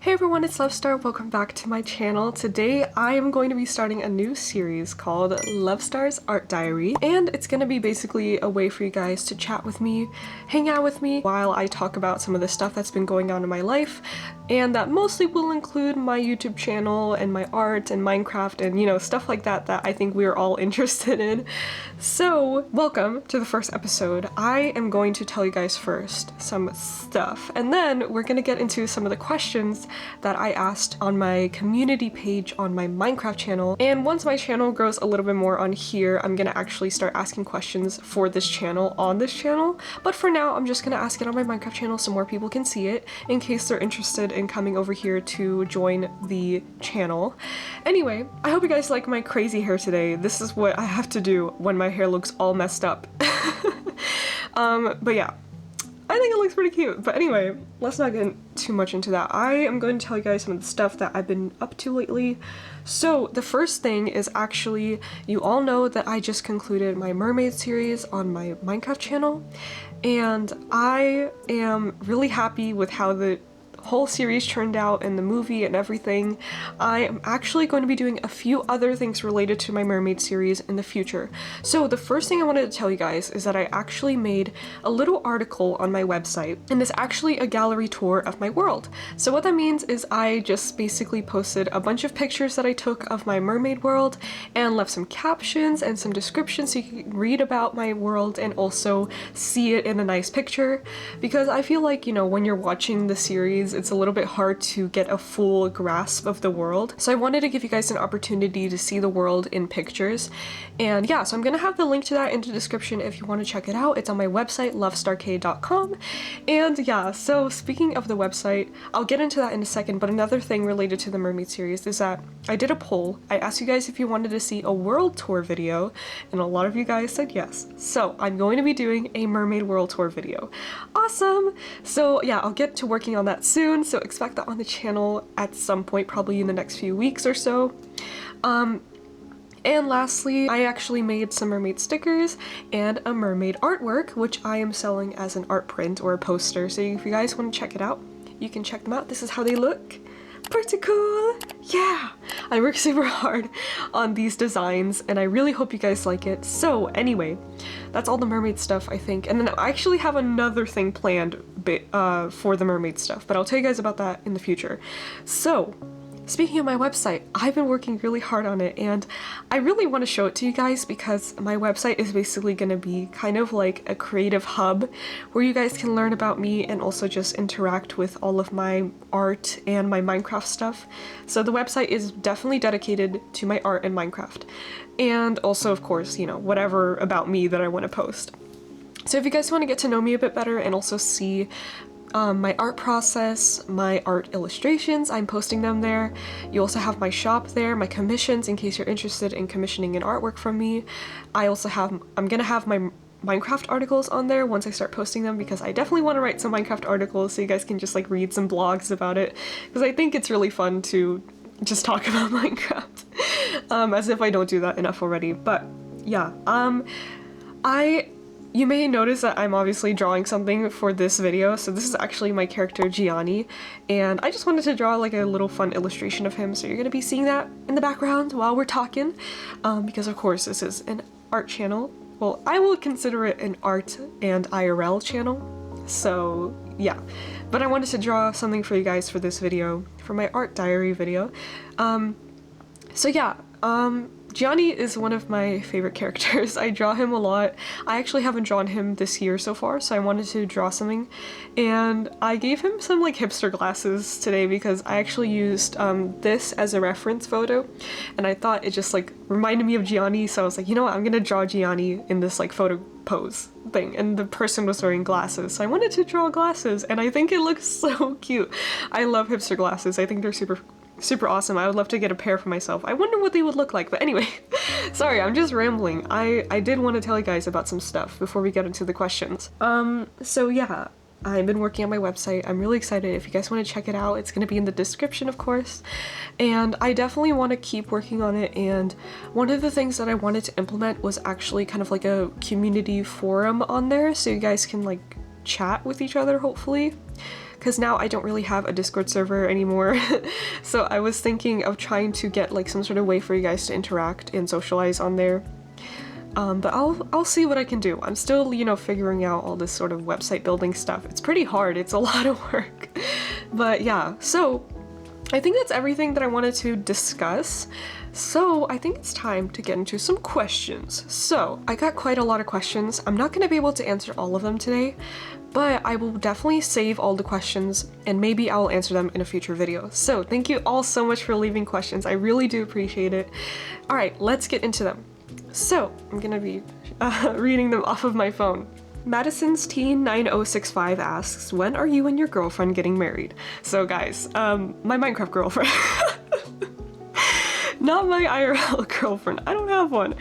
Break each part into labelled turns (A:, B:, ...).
A: Hey everyone, it's Luvstar. Welcome back to my channel. Today I am going to be starting a new series called Luvstar's Art Diary, and it's going to be basically a way for you guys to chat with me, hang out with me while I talk about some of the stuff that's been going on in my life, and that mostly will include my YouTube channel and my art and Minecraft and, you know, stuff like that that I think we're all interested in. So, welcome to the first episode. I am going to tell you guys first some stuff, and then we're going to get into some of the questions that I asked on my community page on my Minecraft channel. And once my channel grows a little bit more on here, I'm gonna actually start asking questions for this channel on this channel. But for now, I'm just gonna ask it on my Minecraft channel so more people can see it in case they're interested in coming over here to join the channel. Anyway, I hope you guys like my crazy hair today. This is what I have to do when my hair looks all messed up. But yeah. I think it looks pretty cute, but anyway, let's not get too much into that. I am going to tell you guys some of the stuff that I've been up to lately. So the first thing is actually, you all know that I just concluded my mermaid series on my Minecraft channel, and I am really happy with how the whole series turned out and the movie and everything. I am actually going to be doing a few other things related to my mermaid series in the future. So the first thing I wanted to tell you guys is that I actually made a little article on my website, and it's actually a gallery tour of my world. So what that means is I just basically posted a bunch of pictures that I took of my mermaid world and left some captions and some descriptions so you can read about my world and also see it in a nice picture, because I feel like, you know, when you're watching the series, it's a little bit hard to get a full grasp of the world. So I wanted to give you guys an opportunity to see the world in pictures. And yeah, so I'm gonna have the link to that in the description if you want to check it out. It's on my website, luvstark.com. And yeah, so speaking of the website, I'll get into that in a second, but another thing related to the mermaid series is that I did a poll. I asked you guys if you wanted to see a world tour video, and a lot of you guys said yes. So I'm going to be doing a mermaid world tour video. Awesome! So yeah, I'll get to working on that soon, so expect that on the channel at some point, probably in the next few weeks or so. And lastly, I actually made some mermaid stickers and a mermaid artwork, which I am selling as an art print or a poster, so if you guys want to check it out, you can check them out. This is how they look. Pretty cool! Yeah! I worked super hard on these designs and I really hope you guys like it. So anyway, that's all the mermaid stuff, I think. And then I actually have another thing planned for the mermaid stuff, but I'll tell you guys about that in the future. So, speaking of my website, I've been working really hard on it, and I really want to show it to you guys because my website is basically going to be kind of like a creative hub where you guys can learn about me and also just interact with all of my art and my Minecraft stuff. So the website is definitely dedicated to my art and Minecraft, and also, of course, you know, whatever about me that I want to post. So if you guys want to get to know me a bit better and also see my art process, my art illustrations, I'm posting them there. You also have my shop there, my commissions in case you're interested in commissioning an artwork from me. I'm gonna have my Minecraft articles on there once I start posting them, because I definitely want to write some Minecraft articles so you guys can just like read some blogs about it, because I think it's really fun to just talk about Minecraft, as if I don't do that enough already. But yeah, you may notice that I'm obviously drawing something for this video, so this is actually my character Gianni, and I just wanted to draw like a little fun illustration of him, so you're gonna be seeing that in the background while we're talking, because of course this is an art channel. Well, I will consider it an art and IRL channel, so yeah. But I wanted to draw something for you guys for this video, for my art diary video. So yeah, Gianni is one of my favorite characters. I draw him a lot. I actually haven't drawn him this year so far, so I wanted to draw something. And I gave him some like hipster glasses today because I actually used this as a reference photo, and I thought it just like reminded me of Gianni, so I was like, you know what, I'm gonna draw Gianni in this like photo pose thing, and the person was wearing glasses, so I wanted to draw glasses, and I think it looks so cute. I love hipster glasses. I think they're super awesome. I would love to get a pair for myself. I wonder what they would look like, but anyway, sorry, I'm just rambling. I did want to tell you guys about some stuff before we get into the questions. So yeah, I've been working on my website. I'm really excited. If you guys want to check it out, it's going to be in the description, of course. And I definitely want to keep working on it, and one of the things that I wanted to implement was actually kind of like a community forum on there, so you guys can like chat with each other, hopefully. because now I don't really have a Discord server anymore. So I was thinking of trying to get like some sort of way for you guys to interact and socialize on there. But I'll see what I can do. I'm still, you know, figuring out all this sort of website building stuff. It's pretty hard, it's a lot of work. But yeah, so I think that's everything that I wanted to discuss. So I think it's time to get into some questions. So I got quite a lot of questions. I'm not going to be able to answer all of them today, but I will definitely save all the questions and maybe I'll answer them in a future video. So thank you all so much for leaving questions. I really do appreciate it. All right, let's get into them. So I'm going to be reading them off of my phone. Madison's Teen 9065 asks, when are you and your girlfriend getting married? So guys, my Minecraft girlfriend. Not my IRL girlfriend. I don't have one.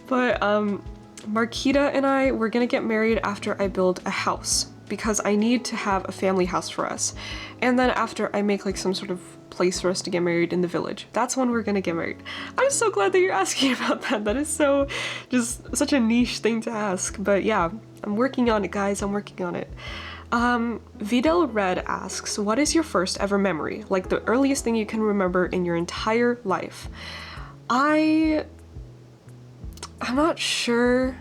A: But Marquita and I, we're gonna get married after I build a house because I need to have a family house for us. And then after I make like some sort of place for us to get married in the village. That's when we're gonna get married. I'm so glad that you're asking about that. That is so just such a niche thing to ask. But yeah, I'm working on it, guys. I'm working on it. Vidal Red asks, what is your first ever memory? Like the earliest thing you can remember in your entire life? I'm not sure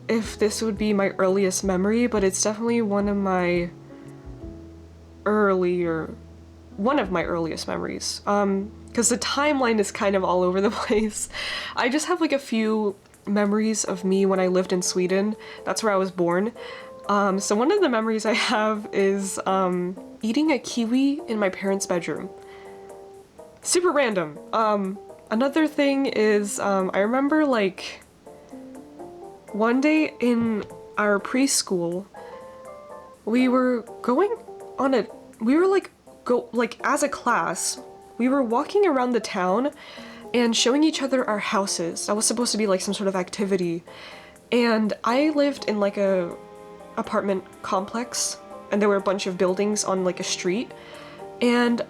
A: if this would be my earliest memory, but it's definitely one of my earliest memories. Because the timeline is kind of all over the place. I just have like a few memories of me when I lived in Sweden. That's where I was born. So one of the memories I have is eating a kiwi in my parents' bedroom. Super random. Another thing is I remember like one day in our preschool we were as a class we were walking around the town and showing each other our houses. That was supposed to be like some sort of activity. And I lived in like a apartment complex and there were a bunch of buildings on like a street, and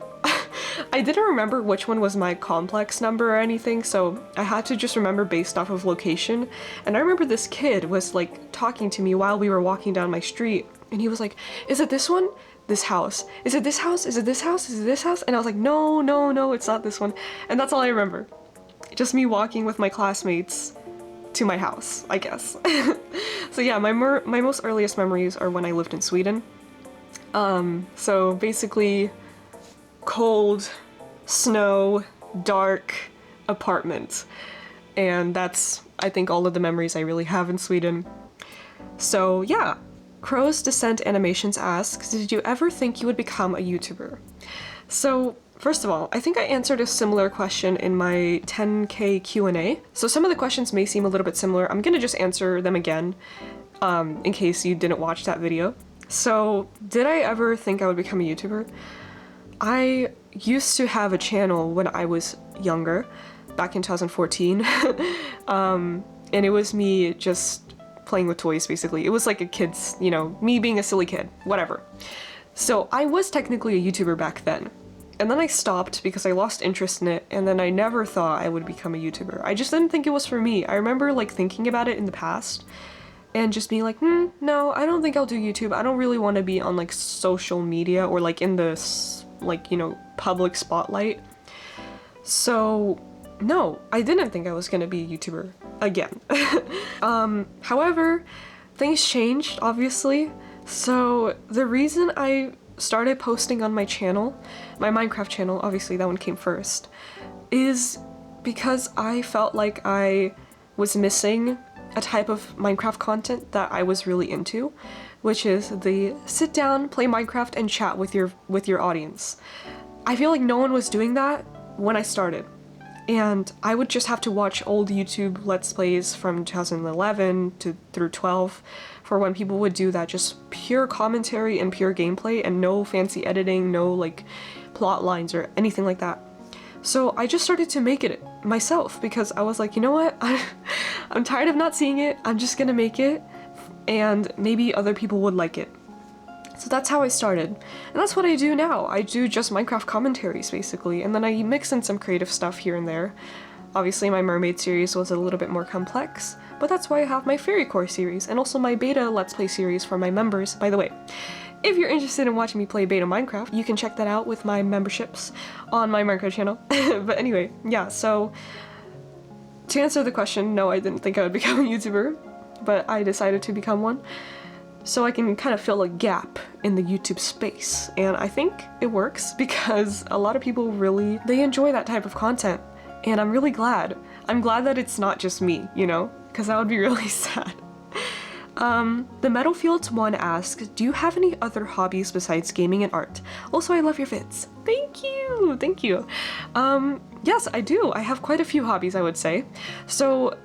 A: I didn't remember which one was my complex number or anything, so I had to just remember based off of location. And I remember this kid was like talking to me while we were walking down my street, and he was like, is it this one? This house? Is it this house? Is it this house? Is it this house? And I was like, no, it's not this one. And that's all I remember. Just me walking with my classmates to my house, I guess. So yeah, my most earliest memories are when I lived in Sweden. So basically cold, snow, dark apartment. And that's, I think, all of the memories I really have in Sweden. So yeah, Crow's Descent Animations asks, did you ever think you would become a YouTuber? So first of all, I think I answered a similar question in my 10K Q&A. So some of the questions may seem a little bit similar. I'm gonna just answer them again in case you didn't watch that video. So did I ever think I would become a YouTuber? I used to have a channel when I was younger, back in 2014. And it was me just playing with toys, basically. It was like a kid's, you know, me being a silly kid, whatever. So I was technically a YouTuber back then. And then I stopped because I lost interest in it, and then I never thought I would become a YouTuber. I just didn't think it was for me. I remember like thinking about it in the past and just being like, no, I don't think I'll do YouTube. I don't really want to be on like social media or like in the like, you know, public spotlight. So no, I didn't think I was gonna be a YouTuber again. However, things changed, obviously. So the reason I started posting on my channel, my Minecraft channel, obviously that one came first, is because I felt like I was missing a type of Minecraft content that I was really into, which is the sit down, play Minecraft, and chat with your audience. I feel like no one was doing that when I started. And I would just have to watch old YouTube Let's Plays from 2011 through 12 for when people would do that, just pure commentary and pure gameplay and no fancy editing, no like plot lines or anything like that. So I just started to make it myself because I was like, you know what, I'm tired of not seeing it, I'm just gonna make it and maybe other people would like it. So that's how I started, and that's what I do now. I do just Minecraft commentaries, basically, and then I mix in some creative stuff here and there. Obviously, my Mermaid series was a little bit more complex, but that's why I have my Fairy Core series, and also my beta Let's Play series for my members. By the way, if you're interested in watching me play beta Minecraft, you can check that out with my memberships on my Minecraft channel. But anyway, yeah, so to answer the question, no, I didn't think I would become a YouTuber, but I decided to become one so I can kind of fill a gap in the YouTube space. And I think it works because a lot of people really, they enjoy that type of content. And I'm really glad. I'm glad that it's not just me, you know, because that would be really sad. The Metalfields 1 asks, do you have any other hobbies besides gaming and art? Also, I love your vids. Thank you, thank you. Yes, I do. I have quite a few hobbies, I would say. So,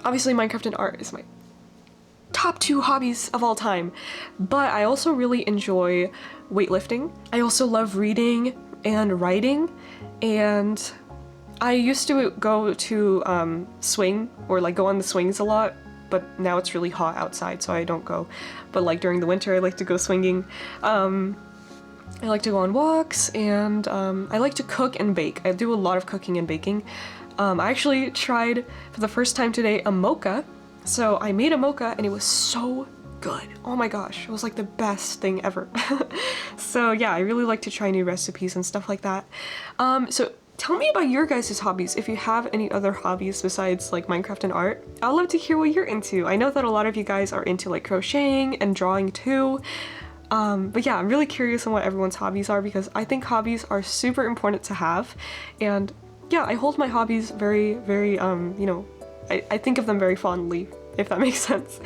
A: obviously Minecraft and art is my top 2 hobbies of all time, but I also really enjoy weightlifting. I also love reading and writing, and I used to go to swing, or like go on the swings a lot, but now it's really hot outside, so I don't go. But like during the winter, I like to go swinging. I like to go on walks, and I like to cook and bake. I do a lot of cooking and baking. I actually tried for the first time today a mocha. So I made a mocha and it was so good. Oh my gosh, it was like the best thing ever. So yeah, I really like to try new recipes and stuff like that. So tell me about your guys' hobbies, if you have any other hobbies besides like Minecraft and art. I'd love to hear what you're into. I know that a lot of you guys are into like crocheting and drawing too. But yeah, I'm really curious on what everyone's hobbies are, because I think hobbies are super important to have. And yeah, I hold my hobbies very, very, you know, I think of them very fondly, if that makes sense.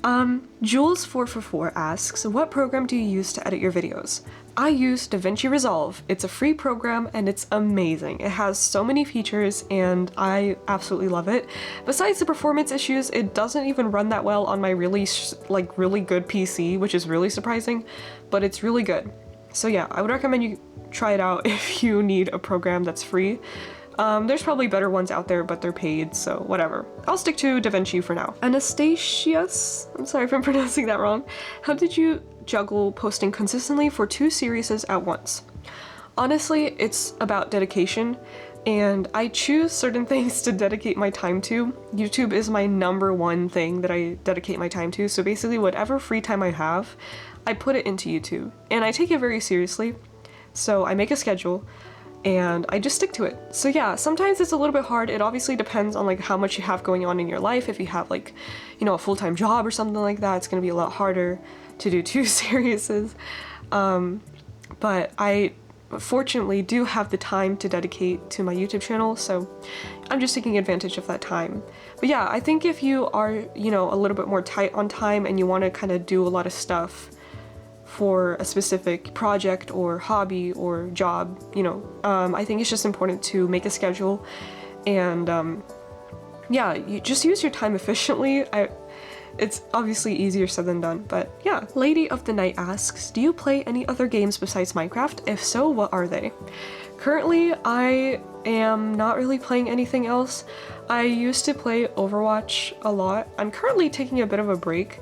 A: Jules444 asks, what program do you use to edit your videos? I use DaVinci Resolve. It's a free program and it's amazing. It has so many features and I absolutely love it. Besides the performance issues, it doesn't even run that well on my really good PC, which is really surprising, but it's really good. So yeah, I would recommend you try it out if you need a program that's free. There's probably better ones out there, but they're paid, so whatever. I'll stick to DaVinci for now. Anastasius, I'm sorry if I'm pronouncing that wrong. How did you juggle posting consistently for 2 series at once? Honestly, it's about dedication, and I choose certain things to dedicate my time to. YouTube is my #1 thing that I dedicate my time to, so basically whatever free time I have, I put it into YouTube, and I take it very seriously. So I make a schedule, and I just stick to it. So yeah, sometimes it's a little bit hard. It obviously depends on like how much you have going on in your life. If you have like, you know, a full-time job or something like that, it's gonna be a lot harder to do 2 series. But I fortunately do have the time to dedicate to my YouTube channel, so I'm just taking advantage of that time. But yeah, I think if you are, you know, a little bit more tight on time and you want to kind of do a lot of stuff for a specific project or hobby or job, you know, I think it's just important to make a schedule and yeah, you just use your time efficiently. It's obviously easier said than done, but yeah. Lady of the Night asks, do you play any other games besides Minecraft? If so, what are they? Currently, I am not really playing anything else. I used to play Overwatch a lot. I'm currently taking a bit of a break.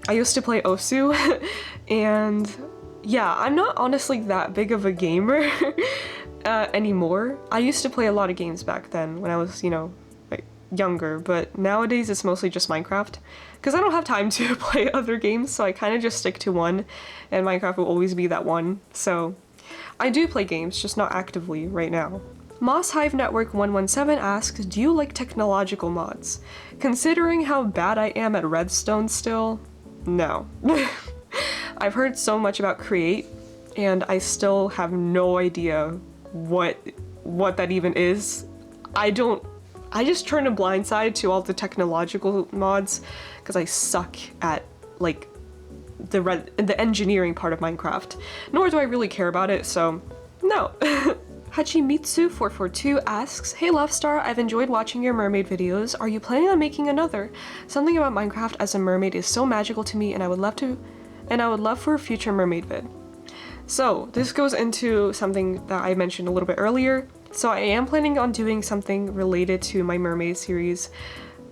A: I used to play Osu, and yeah, I'm not honestly that big of a gamer anymore. I used to play a lot of games back then when I was, you know, like younger, but nowadays it's mostly just Minecraft, because I don't have time to play other games, so I kind of just stick to one, and Minecraft will always be that one. So I do play games, just not actively right now. Moss Hive Network 117 asks, do you like technological mods? Considering how bad I am at redstone still, no. I've heard so much about Create, and I still have no idea what that even is. I just turn a blind side to all the technological mods because I suck at like the engineering part of Minecraft. Nor do I really care about it, so no. Hachimitsu442 asks, hey Luvstar, I've enjoyed watching your mermaid videos. Are you planning on making another? Something about Minecraft as a mermaid is so magical to me, and I would love for a future mermaid vid. So this goes into something that I mentioned a little bit earlier. So I am planning on doing something related to my mermaid series,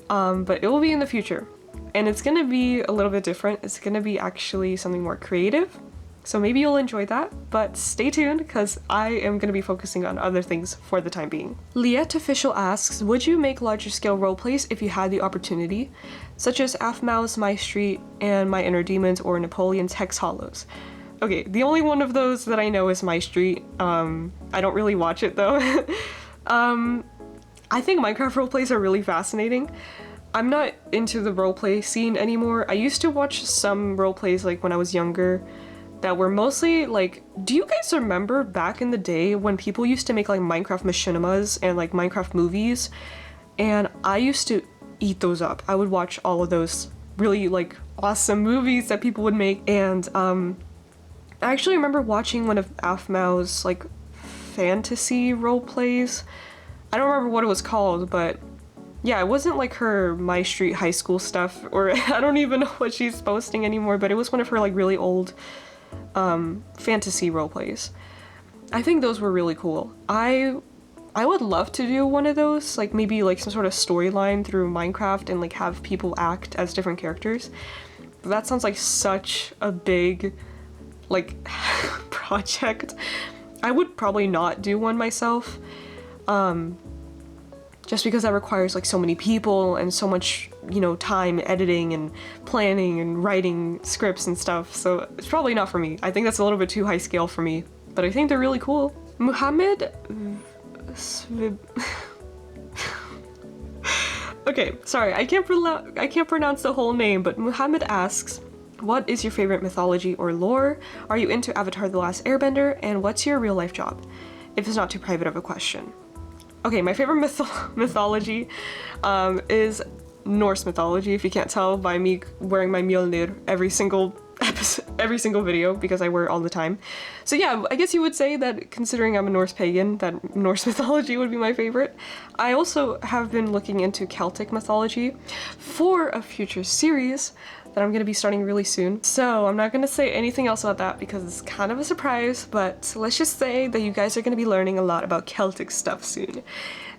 A: but it will be in the future. And it's gonna be a little bit different. It's gonna be actually something more creative. So maybe you'll enjoy that, but stay tuned because I am going to be focusing on other things for the time being. Liette Official asks, would you make larger scale roleplays if you had the opportunity, such as Aphmau's My Street and My Inner Demons or Napoleon's Hex Hollows? Okay, the only one of those that I know is My Street. I don't really watch it though. I think Minecraft roleplays are really fascinating. I'm not into the roleplay scene anymore. I used to watch some roleplays like when I was younger that were mostly like, do you guys remember back in the day when people used to make like Minecraft machinimas and like Minecraft movies? And I used to eat those up. I would watch all of those really like awesome movies that people would make. And I actually remember watching one of Aphmau's like fantasy roleplays. I don't remember what it was called, but yeah, it wasn't like her My Street High School stuff, or I don't even know what she's posting anymore, but it was one of her like really old fantasy roleplays. I think those were really cool. I would love to do one of those, like maybe like some sort of storyline through Minecraft and like have people act as different characters. But that sounds like such a big like project. I would probably not do one myself. Just because that requires like so many people and so much, you know, time editing and planning and writing scripts and stuff. So it's probably not for me. I think that's a little bit too high scale for me, but I think they're really cool. Muhammad Okay, sorry, I can't pronounce the whole name, but Muhammad asks, what is your favorite mythology or lore? Are you into Avatar: The Last Airbender? And what's your real life job? If it's not too private of a question. Okay, my favorite mythology is Norse mythology, if you can't tell by me wearing my Mjolnir every single episode, every single video, because I wear it all the time. So yeah, I guess you would say that considering I'm a Norse pagan, that Norse mythology would be my favorite. I also have been looking into Celtic mythology for a future series that I'm going to be starting really soon. So I'm not going to say anything else about that because it's kind of a surprise, but let's just say that you guys are going to be learning a lot about Celtic stuff soon.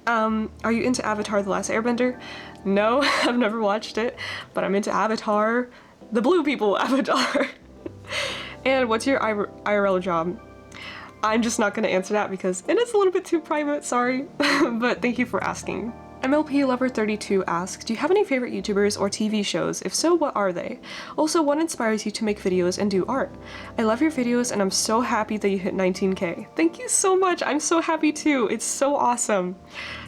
A: Are you into Avatar: The Last Airbender? No, I've never watched it, but I'm into Avatar, the blue people Avatar. And what's your IRL job? I'm just not going to answer that because it is a little bit too private, sorry, but thank you for asking. MLP Lover 32 asks, do you have any favorite YouTubers or TV shows? If so, what are they? Also, what inspires you to make videos and do art? I love your videos and I'm so happy that you hit 19K. Thank you so much. I'm so happy too. It's so awesome.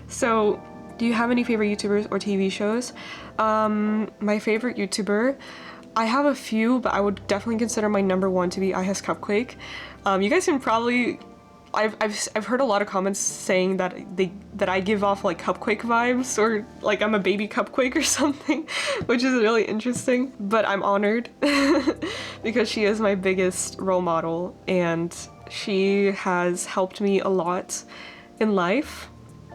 A: So, do you have any favorite YouTubers or TV shows? My favorite YouTuber, I have a few, but I would definitely consider my number one to be iHas Cupquake. You guys can probably, I've heard a lot of comments saying that I give off like Cupquake vibes, or like I'm a baby Cupquake or something, which is really interesting, but I'm honored because she is my biggest role model and she has helped me a lot in life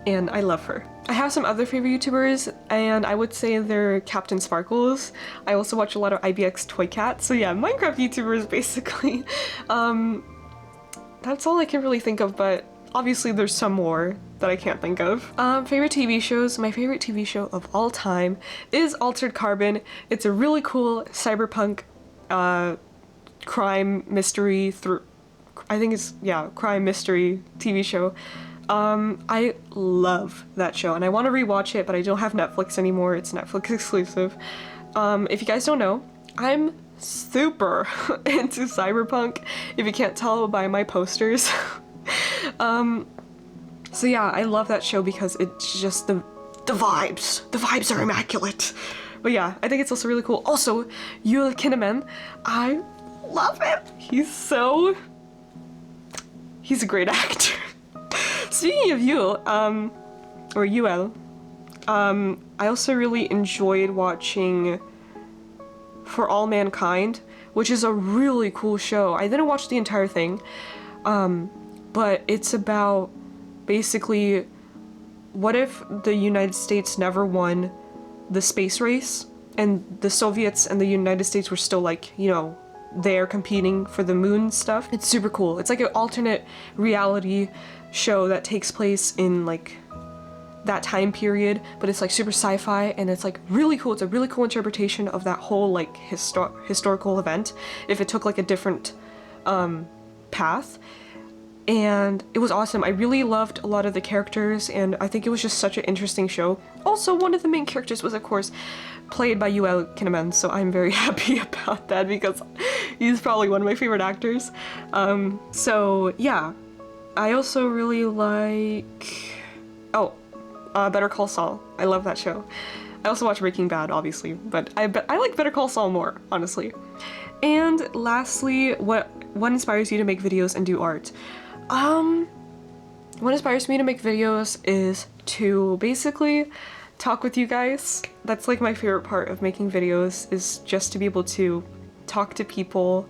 A: and I love her. I have some other favorite YouTubers and I would say they're Captain Sparkles. I also watch a lot of IBX Toy Cat, so yeah, Minecraft YouTubers basically. That's all I can really think of, but obviously there's some more that I can't think of. Favorite TV shows? My favorite TV show of all time is Altered Carbon. It's a really cool cyberpunk crime mystery crime mystery TV show. I love that show and I want to rewatch it, but I don't have Netflix anymore. It's Netflix exclusive. If you guys don't know, I'm super into cyberpunk, if you can't tell by my posters. So yeah, I love that show because it's just the vibes are immaculate. But yeah, I think it's also really cool. Also, Yul Kinnaman, I love him. He's a great actor. Speaking of Yul, or Yul, I also really enjoyed watching For All Mankind, which is a really cool show. I didn't watch the entire thing, but it's about basically what if the United States never won the space race and the Soviets and the United States were still like, you know, there competing for the moon stuff. It's super cool. It's like an alternate reality show that takes place in like that time period, but it's like super sci-fi and it's like really cool. It's a really cool interpretation of that whole like historical event if it took like a different path. And it was awesome. I really loved a lot of the characters, and I think it was just such an interesting show. Also, one of the main characters was, of course, played by Joel Kinnaman, so I'm very happy about that because he's probably one of my favorite actors. So yeah, I also really like... Better Call Saul. I love that show. I also watch Breaking Bad, obviously, but I like Better Call Saul more, honestly. And lastly, what inspires you to make videos and do art? What inspires me to make videos is to basically talk with you guys. That's like my favorite part of making videos, is just to be able to talk to people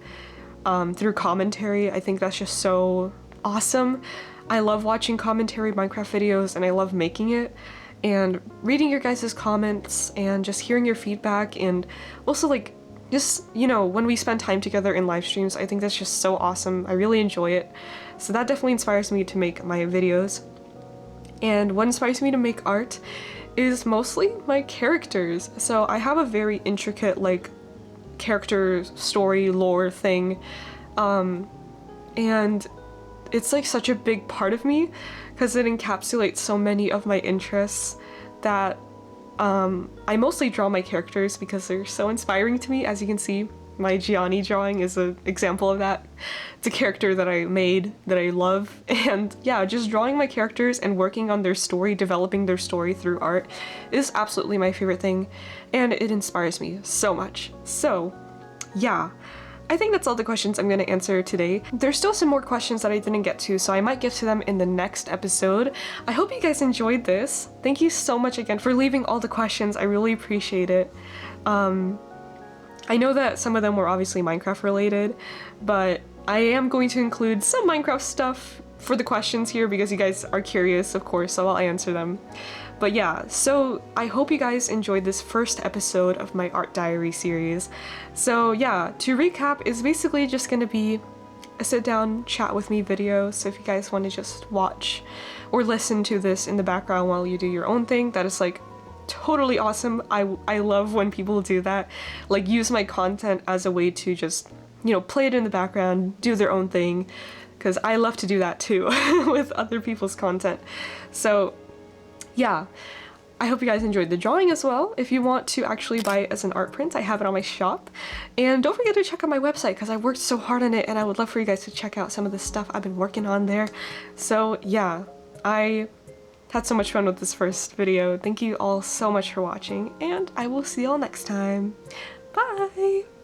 A: through commentary. I think that's just so awesome. I love watching commentary Minecraft videos, and I love making it and reading your guys' comments and just hearing your feedback, and also like just, you know, when we spend time together in live streams, I think that's just so awesome. I really enjoy it. So that definitely inspires me to make my videos. And what inspires me to make art is mostly my characters. So I have a very intricate like character story lore thing, and it's like such a big part of me because it encapsulates so many of my interests that I mostly draw my characters because they're so inspiring to me. As you can see, my Gianni drawing is an example of that. It's a character that I made that I love, and yeah, just drawing my characters and working on their story, developing their story through art is absolutely my favorite thing, and it inspires me so much. So yeah, I think that's all the questions I'm going to answer today. There's still some more questions that I didn't get to, so I might get to them in the next episode. I hope you guys enjoyed this. Thank you so much again for leaving all the questions. I really appreciate it. I know that some of them were obviously Minecraft related, but I am going to include some Minecraft stuff for the questions here because you guys are curious, of course, so I'll answer them. But yeah, so I hope you guys enjoyed this first episode of my art diary series. So yeah, to recap, it's basically just gonna be a sit down chat with me video. So if you guys want to just watch or listen to this in the background while you do your own thing, that is like totally awesome. I love when people do that, like use my content as a way to just, you know, play it in the background, do their own thing, because I love to do that too with other people's content. So yeah, I hope you guys enjoyed the drawing as well. If you want to actually buy it as an art print, I have it on my shop. And don't forget to check out my website because I worked so hard on it, and I would love for you guys to check out some of the stuff I've been working on there. So yeah, I had so much fun with this first video. Thank you all so much for watching, and I will see y'all next time. Bye!